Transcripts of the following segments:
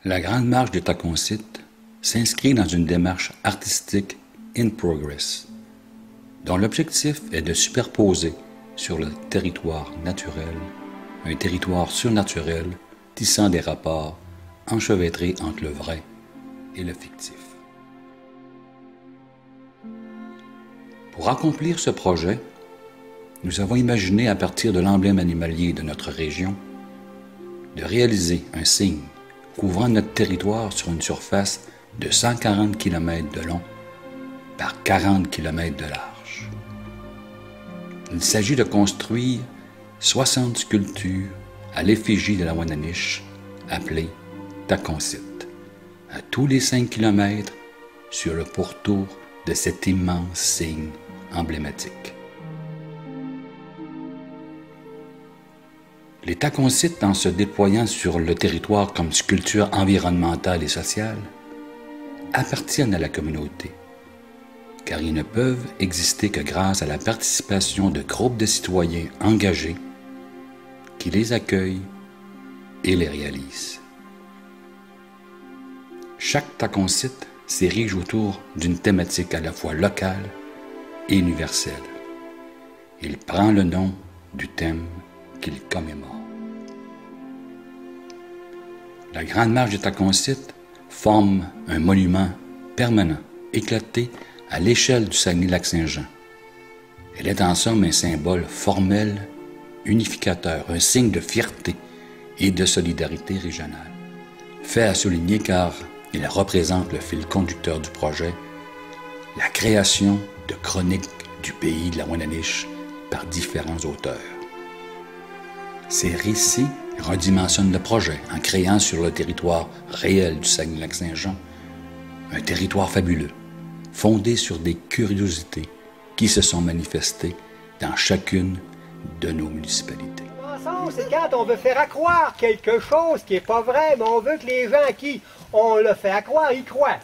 La Grande Marche de Tecumseh s'inscrit dans une démarche artistique in progress, dont l'objectif est de superposer sur le territoire naturel un territoire surnaturel tissant des rapports enchevêtrés entre le vrai et le fictif. Pour accomplir ce projet, nous avons imaginé à partir de l'emblème animalier de notre région de réaliser un signe couvrant notre territoire sur une surface de 140 km de long par 40 km de large. Il s'agit de construire 60 sculptures à l'effigie de la Wananiche, appelée Tecumseh, à tous les 5 km sur le pourtour de cet immense signe emblématique. Les Tecumseh, en se déployant sur le territoire comme sculpture environnementale et sociale, appartiennent à la communauté, car ils ne peuvent exister que grâce à la participation de groupes de citoyens engagés qui les accueillent et les réalisent. Chaque Tecumseh s'érige autour d'une thématique à la fois locale et universelle. Il prend le nom du thème qu'il commémore. La Grande Marche de Tecumseh forme un monument permanent, éclaté à l'échelle du Saguenay-Lac-Saint-Jean. Elle est en somme un symbole formel, unificateur, un signe de fierté et de solidarité régionale. Fait à souligner car il représente le fil conducteur du projet, la création de chroniques du pays de la Wananiche par différents auteurs. Ces récits redimensionnent le projet en créant sur le territoire réel du Saguenay-Lac-Saint-Jean un territoire fabuleux, fondé sur des curiosités qui se sont manifestées dans chacune de nos municipalités. C'est quand on veut faire accroire quelque chose qui n'est pas vrai, mais on veut que les gens à qui on le fait accroire, y croient.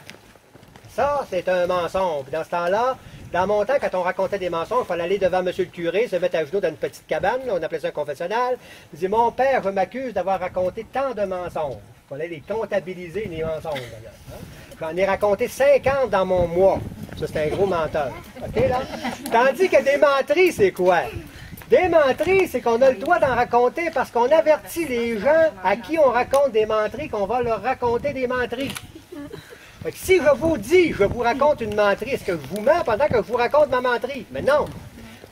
Ça, c'est un mensonge. Dans ce temps-là, dans mon temps, quand on racontait des mensonges, il fallait aller devant M. le curé, se mettre à genoux dans une petite cabane, on appelait ça un confessionnal. Il disait, mon père, je m'accuse d'avoir raconté tant de mensonges. Il fallait les comptabiliser, les mensonges, d'ailleurs. J'en ai raconté 50 dans mon mois. Ça, c'est un gros menteur. OK, là? Tandis que des menteries, c'est quoi? Des menteries, c'est qu'on a le droit d'en raconter parce qu'on avertit les gens à qui on raconte des menteries qu'on va leur raconter des menteries. Fait que si je vous dis, je vous raconte une menterie, est-ce que je vous mens pendant que je vous raconte ma menterie? Mais non!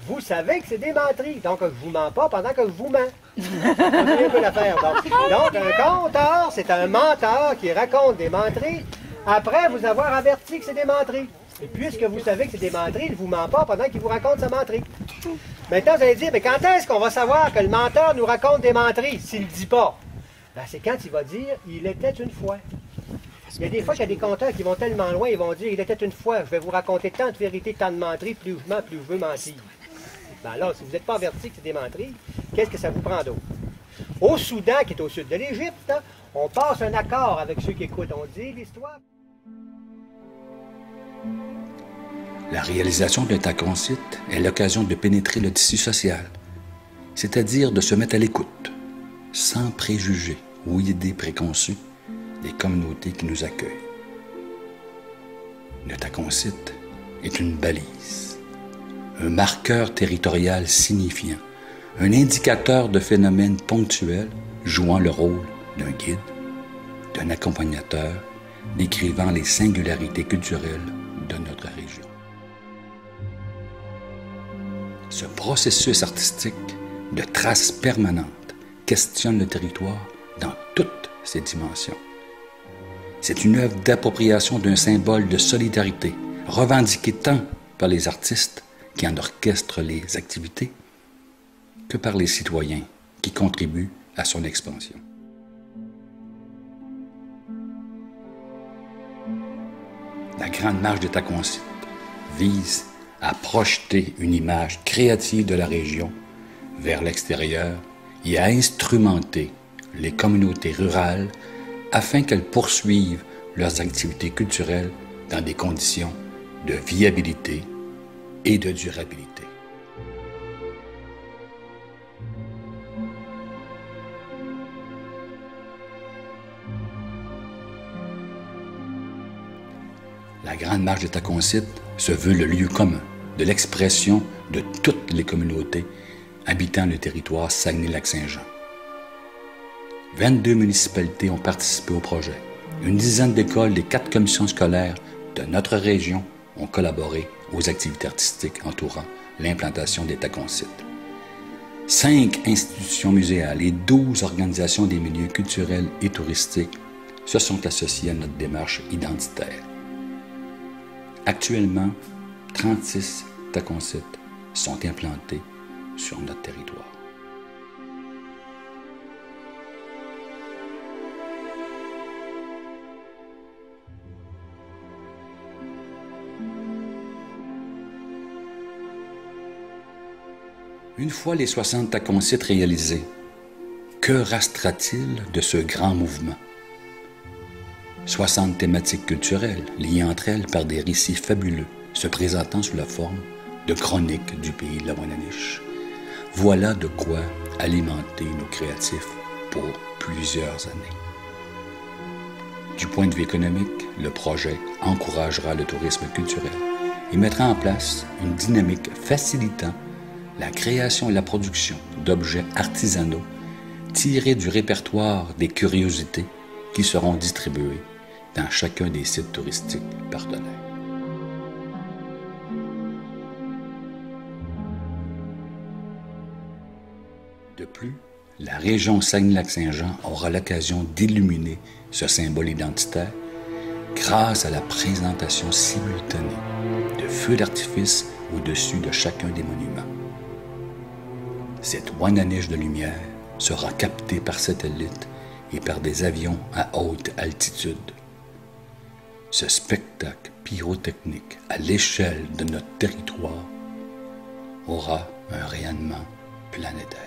Vous savez que c'est des menteries, donc je ne vous mens pas pendant que je vous mens. C'est un peu l'affaire. Donc, un conteur, c'est un menteur qui raconte des menteries après vous avoir averti que c'est des menteries. Et puisque vous savez que c'est des menteries, il ne vous ment pas pendant qu'il vous raconte sa menterie. Maintenant, vous allez dire, mais quand est-ce qu'on va savoir que le menteur nous raconte des menteries s'il ne le dit pas? Ben, c'est quand il va dire, il était une fois. Il y a des fois qu'il y a des conteurs qui vont tellement loin, ils vont dire, il était une fois, je vais vous raconter tant de vérités, tant de menteries, plus je mens, plus je veux mentir. Ben alors, si vous n'êtes pas averti que c'est des menteries, qu'est-ce que ça vous prend d'autre? Au Soudan, qui est au sud de l'Égypte, on passe un accord avec ceux qui écoutent. On dit l'histoire. La réalisation d'un Tecumseh est l'occasion de pénétrer le tissu social, c'est-à-dire de se mettre à l'écoute, sans préjugés ou idées préconçues, des communautés qui nous accueillent. Le Tecumseh est une balise, un marqueur territorial signifiant, un indicateur de phénomènes ponctuels jouant le rôle d'un guide, d'un accompagnateur, décrivant les singularités culturelles de notre région. Ce processus artistique de traces permanentes questionne le territoire dans toutes ses dimensions. C'est une œuvre d'appropriation d'un symbole de solidarité, revendiqué tant par les artistes qui en orchestrent les activités que par les citoyens qui contribuent à son expansion. La Grande Marche de Tecumseh vise à projeter une image créative de la région vers l'extérieur et à instrumenter les communautés rurales afin qu'elles poursuivent leurs activités culturelles dans des conditions de viabilité et de durabilité. La Grande Marche des Taconsite se veut le lieu commun de l'expression de toutes les communautés habitant le territoire Saguenay-Lac-Saint-Jean. 22 municipalités ont participé au projet. Une dizaine d'écoles des 4 commissions scolaires de notre région ont collaboré aux activités artistiques entourant l'implantation des Taconsite. 5 institutions muséales et 12 organisations des milieux culturels et touristiques se sont associées à notre démarche identitaire. Actuellement, 36 Taconsite sont implantés sur notre territoire. Une fois les 60 Taconsite réalisés, que restera-t-il de ce grand mouvement? 60 thématiques culturelles liées entre elles par des récits fabuleux se présentant sous la forme de chroniques du pays de la Wananiche. Voilà de quoi alimenter nos créatifs pour plusieurs années. Du point de vue économique, le projet encouragera le tourisme culturel et mettra en place une dynamique facilitant la création et la production d'objets artisanaux tirés du répertoire des curiosités qui seront distribués dans chacun des sites touristiques partenaires. De plus, la région Saguenay-Lac-Saint-Jean aura l'occasion d'illuminer ce symbole identitaire grâce à la présentation simultanée de feux d'artifice au-dessus de chacun des monuments. Cette Wananiche de lumière sera captée par satellite et par des avions à haute altitude. Ce spectacle pyrotechnique à l'échelle de notre territoire aura un rayonnement planétaire.